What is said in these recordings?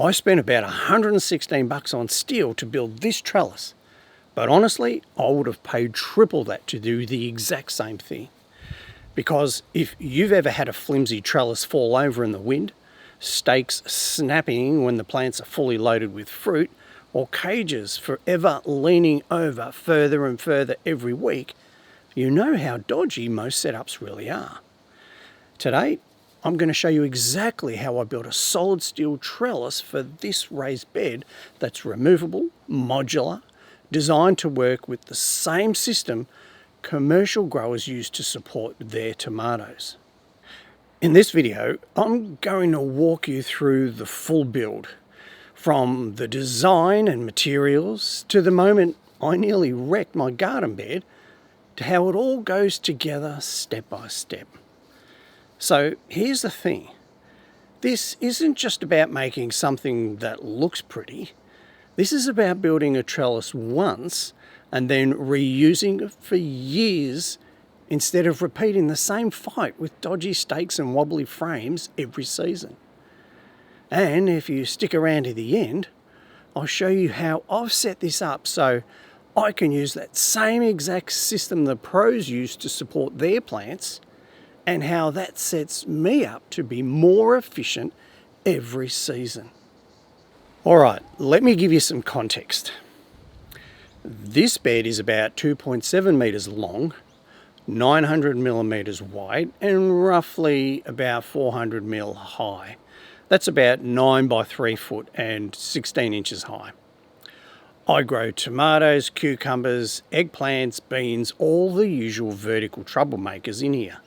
I spent about $116 on steel to build this trellis, but honestly, I would have paid triple that to do the exact same thing. Because if you've ever had a flimsy trellis fall over in the wind, stakes snapping when the plants are fully loaded with fruit, or cages forever leaning over further and further every week, you know how dodgy most setups really are. Today, I'm going to show you exactly how I built a solid steel trellis for this raised bed that's removable, modular, designed to work with the same system commercial growers use to support their tomatoes. In this video, I'm going to walk you through the full build, from the design and materials to the moment I nearly wrecked my garden bed, to how it all goes together step by step. So here's the thing. This isn't just about making something that looks pretty. This is about building a trellis once and then reusing it for years instead of repeating the same fight with dodgy stakes and wobbly frames every season. And if you stick around to the end, I'll show you how I've set this up so I can use that same exact system the pros use to support their plants, and how that sets me up to be more efficient every season. Alright, let me give you some context. This bed is about 2.7 metres long, 900 millimetres wide, and roughly about 400 mil high. That's about 9 by 3 foot and 16 inches high. I grow tomatoes, cucumbers, eggplants, beans, all the usual vertical troublemakers in here.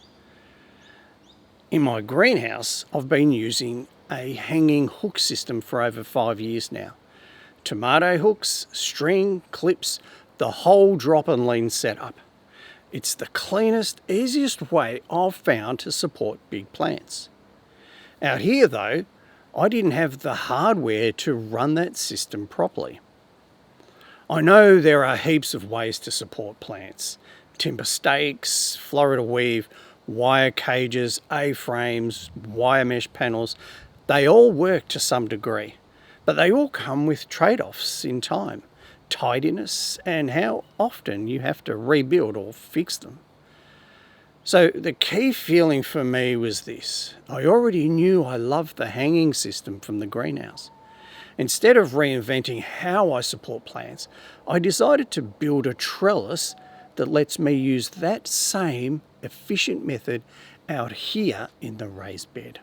In my greenhouse, I've been using a hanging hook system for over 5 years now. Tomato hooks, string, clips, the whole drop and lean setup. It's the cleanest, easiest way I've found to support big plants. Out here though, I didn't have the hardware to run that system properly. I know there are heaps of ways to support plants. Timber stakes, Florida weave, wire cages, A-frames, wire mesh panels, they all work to some degree, but they all come with trade-offs in time, tidiness, and how often you have to rebuild or fix them. So the key feeling for me was this. I already knew I loved the hanging system from the greenhouse. Instead of reinventing how I support plants, I decided to build a trellis that lets me use that same efficient method out here in the raised bed.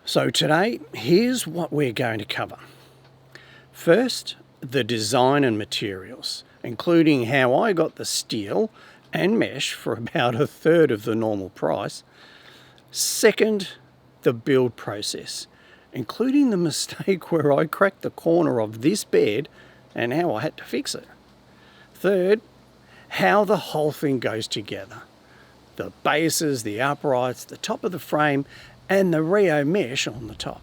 So today, here's what we're going to cover. First, the design and materials, including how I got the steel and mesh for about a third of the normal price. Second, the build process, including the mistake where I cracked the corner of this bed and how I had to fix it. Third, how the whole thing goes together. The bases, the uprights, the top of the frame, and the Rio mesh on the top.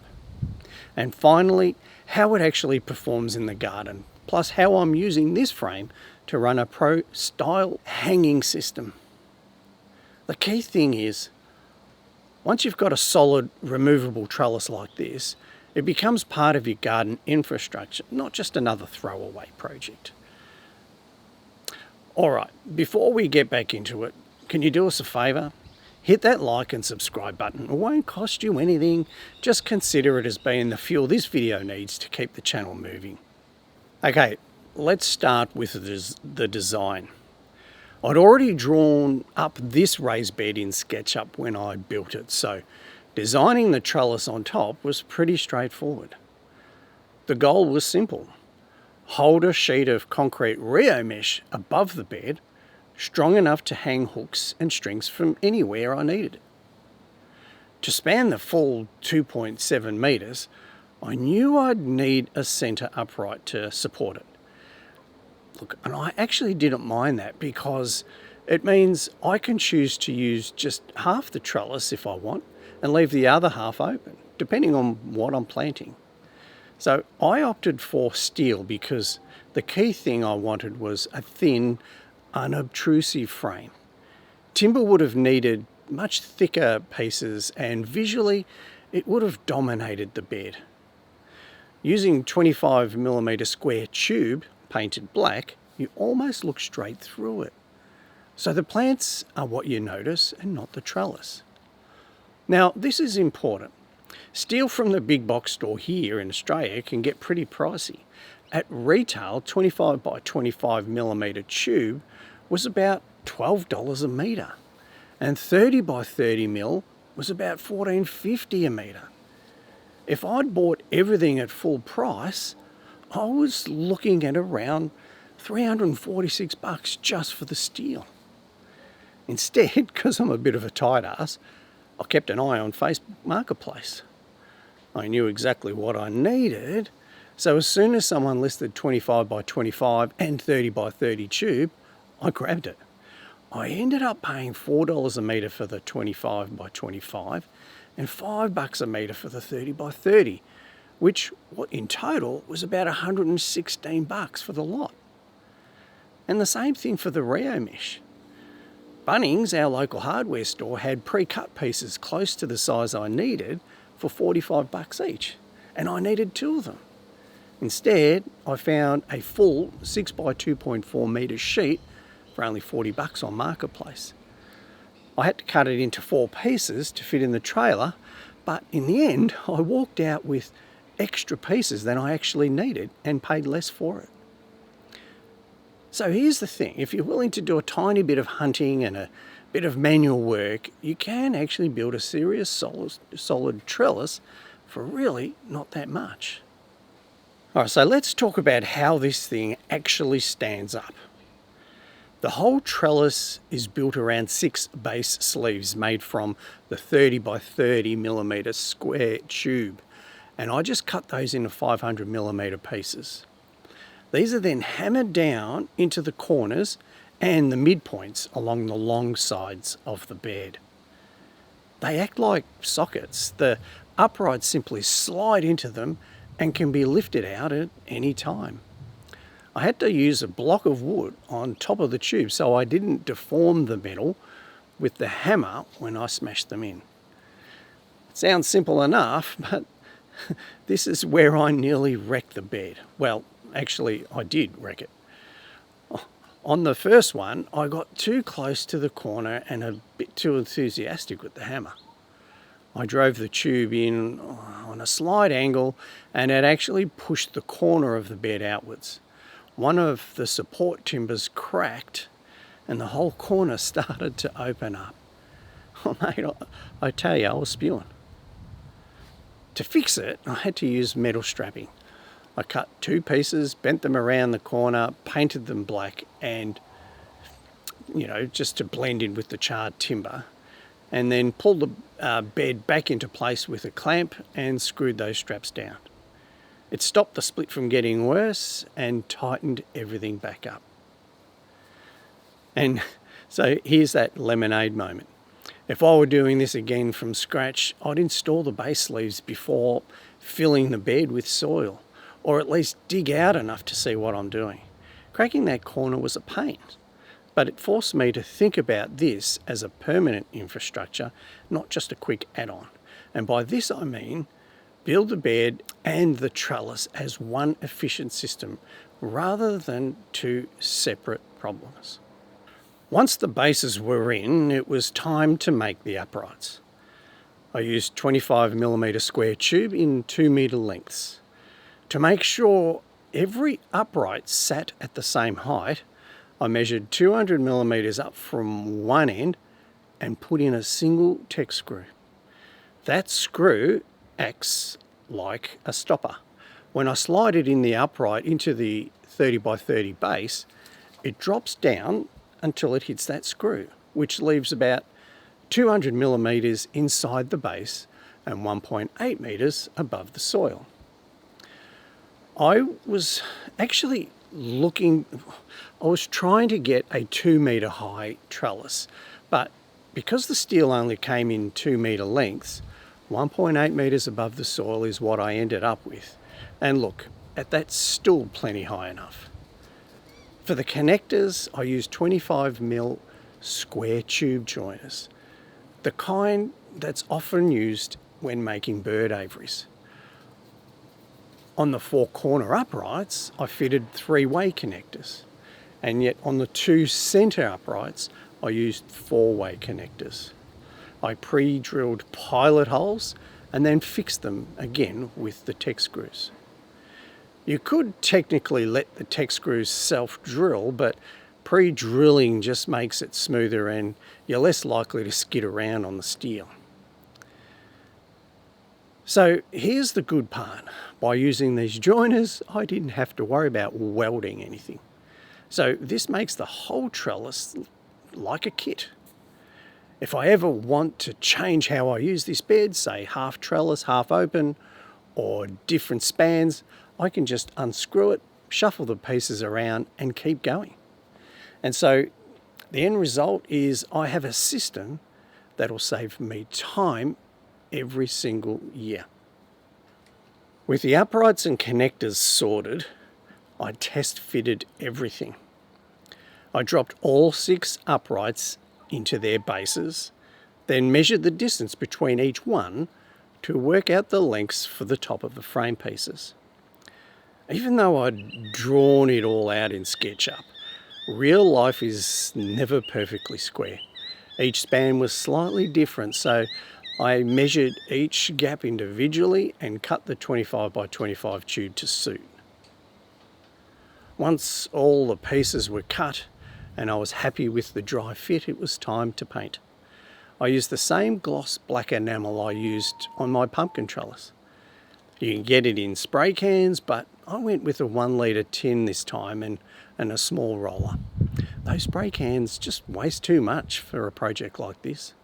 And finally, how it actually performs in the garden, plus how I'm using this frame to run a pro-style hanging system. The key thing is, once you've got a solid removable trellis like this, it becomes part of your garden infrastructure, not just another throwaway project. Alright, before we get back into it, can you do us a favour? Hit that like and subscribe button. It won't cost you anything. Just consider it as being the fuel this video needs to keep the channel moving. Okay, let's start with the design. I'd already drawn up this raised bed in SketchUp when I built it, so designing the trellis on top was pretty straightforward. The goal was simple. Hold a sheet of concrete Rio mesh above the bed, strong enough to hang hooks and strings from anywhere I needed it. To span the full 2.7 metres, I knew I'd need a centre upright to support it. Look, and I actually didn't mind that because it means I can choose to use just half the trellis if I want and leave the other half open, depending on what I'm planting. So I opted for steel because the key thing I wanted was a thin, unobtrusive frame. Timber would have needed much thicker pieces and visually it would have dominated the bed. Using 25mm square tube painted black, you almost look straight through it. So the plants are what you notice and not the trellis. Now, this is important. Steel from the big box store here in Australia can get pretty pricey. At retail, 25 by 25mm tube was about $12 a metre, and 30 by 30mm was about $14.50 a metre. If I'd bought everything at full price, I was looking at around $346 just for the steel. Instead, because I'm a bit of a tight ass, I kept an eye on Facebook Marketplace. I knew exactly what I needed, so as soon as someone listed 25 by 25 and 30 by 30 tube, I grabbed it. I ended up paying $4 a metre for the 25 by 25 and $5 a metre for the 30 by 30, which in total was about $116 for the lot. And the same thing for the Rio mesh. Bunnings, our local hardware store, had pre-cut pieces close to the size I needed for $45 each, and I needed 2 of them. Instead, I found a full 6 by 2.4 metre sheet for only $40 on Marketplace. I had to cut it into 4 pieces to fit in the trailer, but in the end, I walked out with extra pieces than I actually needed and paid less for it. So here's the thing, if you're willing to do a tiny bit of hunting and a bit of manual work, you can actually build a serious solid trellis for really not that much. Alright, so let's talk about how this thing actually stands up. The whole trellis is built around 6 base sleeves made from the 30 by 30mm square tube, and I just cut those into 500mm pieces. These are then hammered down into the corners and the midpoints along the long sides of the bed. They act like sockets. The uprights simply slide into them and can be lifted out at any time. I had to use a block of wood on top of the tube so I didn't deform the metal with the hammer when I smashed them in. It sounds simple enough, but this is where I nearly wrecked the bed. Well, actually, I did wreck it. On the first one, I got too close to the corner and a bit too enthusiastic with the hammer. I drove the tube in on a slight angle and it actually pushed the corner of the bed outwards. One of the support timbers cracked and the whole corner started to open up. Oh mate, I tell you, I was spewing. To fix it, I had to use metal strapping. I cut 2 pieces, bent them around the corner, painted them black and, just to blend in with the charred timber, and then pulled the bed back into place with a clamp and screwed those straps down. It stopped the split from getting worse and tightened everything back up. And so here's that lemonade moment. If I were doing this again from scratch, I'd install the base sleeves before filling the bed with soil, or at least dig out enough to see what I'm doing. Cracking that corner was a pain, but it forced me to think about this as a permanent infrastructure, not just a quick add-on. And by this I mean build the bed and the trellis as one efficient system rather than 2 separate problems. Once the bases were in, it was time to make the uprights. I used 25mm square tube in 2 metre lengths. To make sure every upright sat at the same height, I measured 200mm up from one end and put in a single tech screw. That screw acts like a stopper. When I slide it in the upright into the 30 by 30 base, it drops down until it hits that screw, which leaves about 200mm inside the base and 1.8 metres above the soil. I was actually trying to get a 2 metre high trellis, but because the steel only came in 2 metre lengths, 1.8 metres above the soil is what I ended up with. And look, that's still plenty high enough. For the connectors, I used 25mm square tube joiners, the kind that's often used when making bird aviaries. On the 4 corner uprights, I fitted 3-way connectors, and yet on the 2 center uprights, I used 4-way connectors. I pre-drilled pilot holes and then fixed them again with the tech screws. You could technically let the tech screws self-drill, but pre-drilling just makes it smoother and you're less likely to skid around on the steel. So here's the good part. By using these joiners, I didn't have to worry about welding anything. So this makes the whole trellis like a kit. If I ever want to change how I use this bed, say half trellis, half open, or different spans, I can just unscrew it, shuffle the pieces around and keep going. And so the end result is I have a system that'll save me time every single year. With the uprights and connectors sorted, I test fitted everything. I dropped all 6 uprights into their bases, then measured the distance between each one to work out the lengths for the top of the frame pieces. Even though I'd drawn it all out in SketchUp, real life is never perfectly square. Each span was slightly different, so I measured each gap individually and cut the 25 by 25 tube to suit. Once all the pieces were cut and I was happy with the dry fit, it was time to paint. I used the same gloss black enamel I used on my pumpkin trellis. You can get it in spray cans, but I went with a 1 litre tin this time and a small roller. Those spray cans just waste too much for a project like this.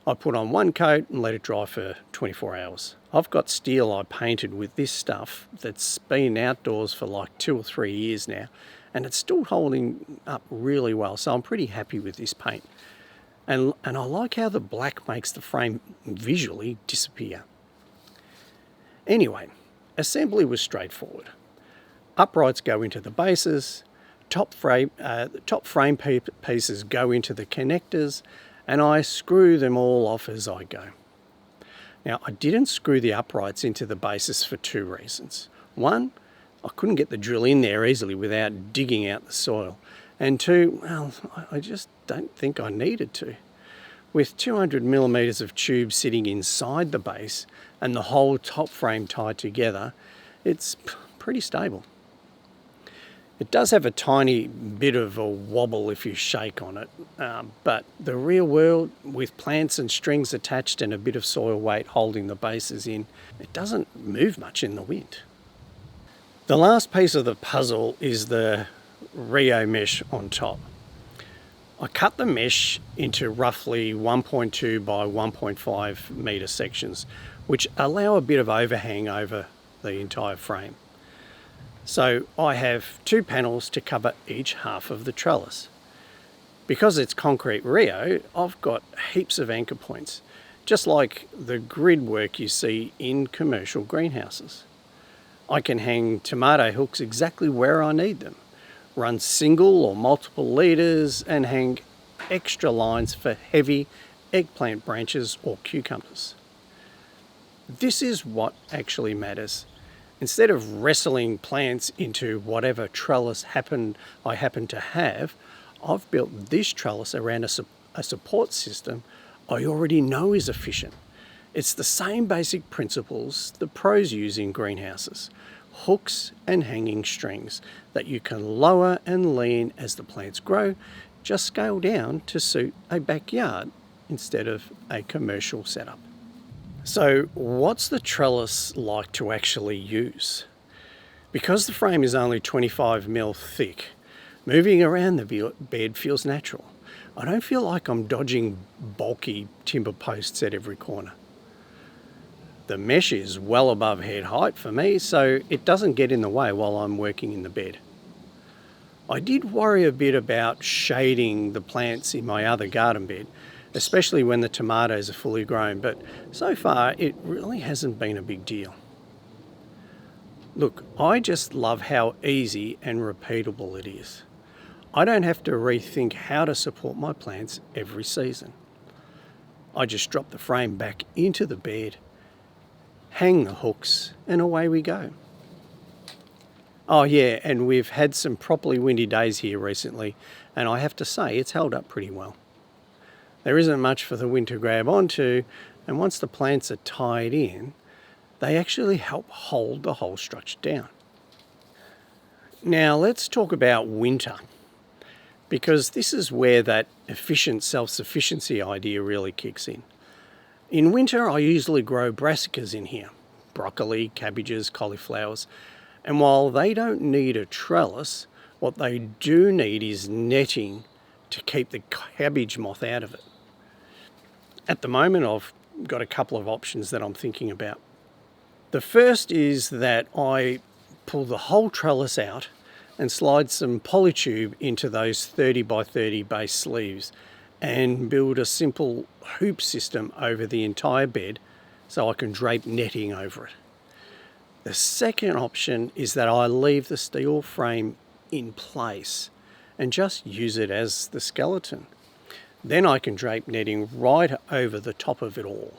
I put on 1 coat and let it dry for 24 hours. I've got steel I painted with this stuff that's been outdoors for like 2 or 3 years now, and it's still holding up really well, so I'm pretty happy with this paint. And I like how the black makes the frame visually disappear. Anyway, assembly was straightforward. Uprights go into the bases, top frame pieces go into the connectors, and I screw them all off as I go. Now, I didn't screw the uprights into the bases for 2 reasons. 1, I couldn't get the drill in there easily without digging out the soil. And 2, well, I just don't think I needed to. With 200 millimeters of tube sitting inside the base and the whole top frame tied together, it's pretty stable. It does have a tiny bit of a wobble if you shake on it, but the real world, with plants and strings attached and a bit of soil weight holding the bases in, it doesn't move much in the wind. The last piece of the puzzle is the Rio mesh on top. I cut the mesh into roughly 1.2 by 1.5 metre sections, which allow a bit of overhang over the entire frame. So I have 2 panels to cover each half of the trellis. Because it's concrete Rio, I've got heaps of anchor points, just like the grid work you see in commercial greenhouses. I can hang tomato hooks exactly where I need them, run single or multiple leaders, and hang extra lines for heavy eggplant branches or cucumbers. This is what actually matters. Instead of wrestling plants into whatever trellis I happen to have, I've built this trellis around a support system I already know is efficient. It's the same basic principles the pros use in greenhouses: hooks and hanging strings that you can lower and lean as the plants grow, just scale down to suit a backyard instead of a commercial setup. So what's the trellis like to actually use? Because the frame is only 25 mil thick, moving around the bed feels natural. I don't feel like I'm dodging bulky timber posts at every corner. The mesh is well above head height for me, so it doesn't get in the way while I'm working in the bed. I did worry a bit about shading the plants in my other garden bed, especially when the tomatoes are fully grown, but so far it really hasn't been a big deal. Look, I just love how easy and repeatable it is. I don't have to rethink how to support my plants every season. I just drop the frame back into the bed, hang the hooks, and away we go. Oh yeah, and we've had some properly windy days here recently, and I have to say it's held up pretty well. There isn't much for the wind to grab onto, and once the plants are tied in, they actually help hold the whole structure down. Now let's talk about winter, because this is where that efficient self-sufficiency idea really kicks in. In winter, I usually grow brassicas in here, broccoli, cabbages, cauliflowers, and while they don't need a trellis, what they do need is netting to keep the cabbage moth out of it. At the moment, I've got a couple of options that I'm thinking about. The first is that I pull the whole trellis out and slide some polytube into those 30 by 30 base sleeves and build a simple hoop system over the entire bed so I can drape netting over it. The second option is that I leave the steel frame in place and just use it as the skeleton. Then I can drape netting right over the top of it all,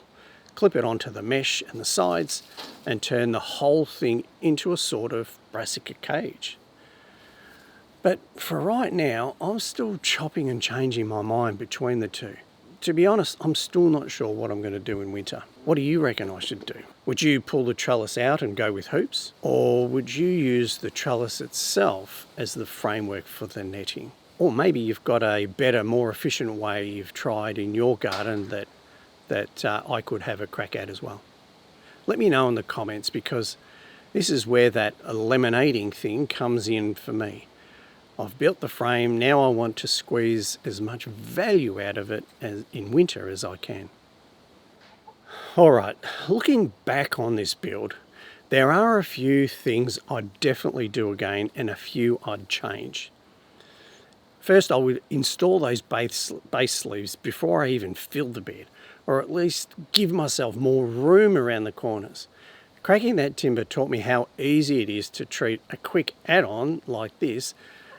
clip it onto the mesh and the sides, and turn the whole thing into a sort of Brassica cage. But for right now, I'm still chopping and changing my mind between the two. To be honest, I'm still not sure what I'm going to do in winter. What do you reckon I should do? Would you pull the trellis out and go with hoops? Or would you use the trellis itself as the framework for the netting? Or maybe you've got a better, more efficient way you've tried in your garden that I could have a crack at as well. Let me know in the comments, because this is where that laminating thing comes in for me. I've built the frame, now I want to squeeze as much value out of it as in winter as I can. Alright, looking back on this build, there are a few things I'd definitely do again and a few I'd change. First, I would install those base sleeves before I even fill the bed, or at least give myself more room around the corners. Cracking that timber taught me how easy it is to treat a quick add-on like this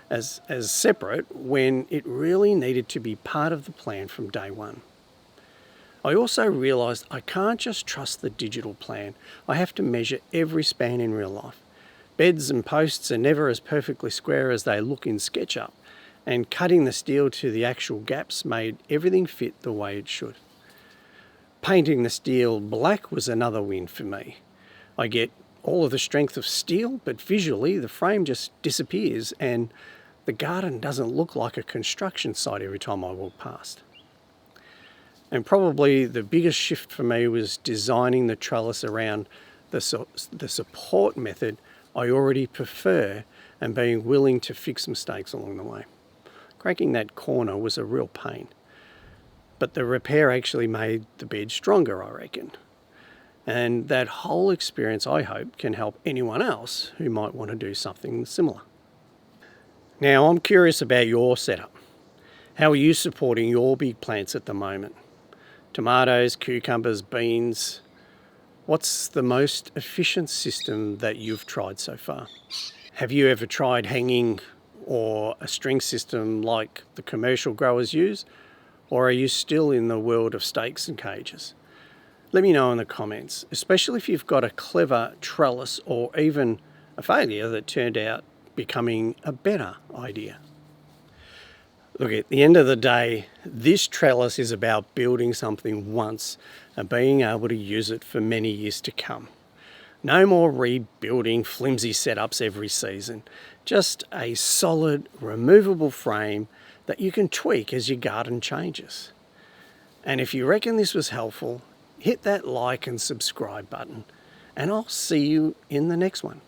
as separate when it really needed to be part of the plan from day one. I also realised I can't just trust the digital plan. I have to measure every span in real life. Beds and posts are never as perfectly square as they look in SketchUp, and cutting the steel to the actual gaps made everything fit the way it should. Painting the steel black was another win for me. I get all of the strength of steel, but visually the frame just disappears and the garden doesn't look like a construction site every time I walk past. And probably the biggest shift for me was designing the trellis around the support method I already prefer and being willing to fix mistakes along the way. Cracking that corner was a real pain, but the repair actually made the bed stronger, I reckon. And that whole experience, I hope, can help anyone else who might want to do something similar. Now, I'm curious about your setup. How are you supporting your big plants at the moment? Tomatoes, cucumbers, beans. What's the most efficient system that you've tried so far? Have you ever tried hanging or a string system like the commercial growers use? Or are you still in the world of stakes and cages? Let me know in the comments, especially if you've got a clever trellis or even a failure that turned out becoming a better idea. Look, at the end of the day, this trellis is about building something once and being able to use it for many years to come. No more rebuilding flimsy setups every season. Just a solid, removable frame that you can tweak as your garden changes. And if you reckon this was helpful, hit that like and subscribe button, and I'll see you in the next one.